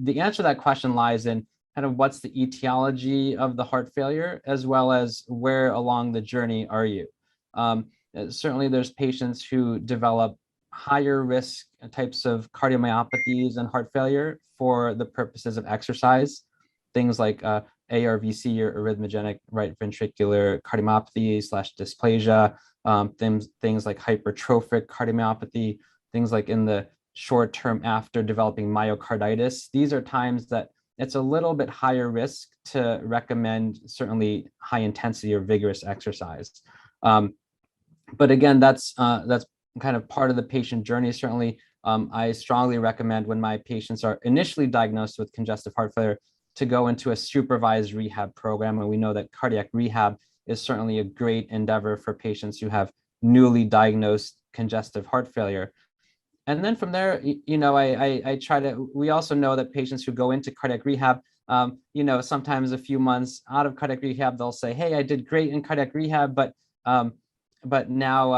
the answer to that question lies in kind of what's the etiology of the heart failure, as well as where along the journey are you. Certainly there's patients who develop higher risk types of cardiomyopathies and heart failure for the purposes of exercise, things like ARVC, or arrhythmogenic right ventricular cardiomyopathy / dysplasia, things like hypertrophic cardiomyopathy, things like in the short term after developing myocarditis. These are times that it's a little bit higher risk to recommend certainly high intensity or vigorous exercise. But again, that's kind of part of the patient journey. Certainly, I strongly recommend when my patients are initially diagnosed with congestive heart failure to go into a supervised rehab program. And we know that cardiac rehab is certainly a great endeavor for patients who have newly diagnosed congestive heart failure. And then from there, I try to, we also know that patients who go into cardiac rehab, sometimes a few months out of cardiac rehab, they'll say, hey, I did great in cardiac rehab, but now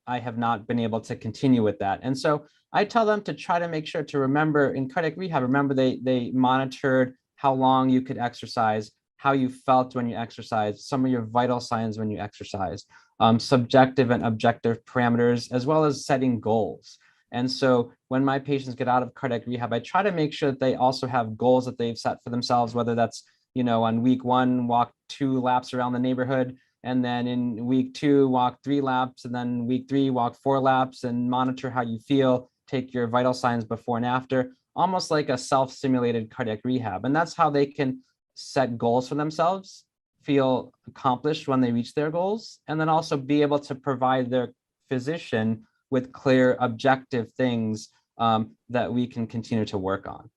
I have not been able to continue with that. And so I tell them to try to make sure to remember in cardiac rehab, remember they monitored how long you could exercise, how you felt when you exercise, some of your vital signs when you exercise, subjective and objective parameters, as well as setting goals. And so when my patients get out of cardiac rehab, I try to make sure that they also have goals that they've set for themselves, whether that's, on week 1, walk 2 laps around the neighborhood, and then in week 2, walk 3 laps, and then week 3, walk 4 laps, and monitor how you feel, take your vital signs before and after, almost like a self-simulated cardiac rehab. And that's how they can set goals for themselves, feel accomplished when they reach their goals, and then also be able to provide their physician with clear, objective things that we can continue to work on.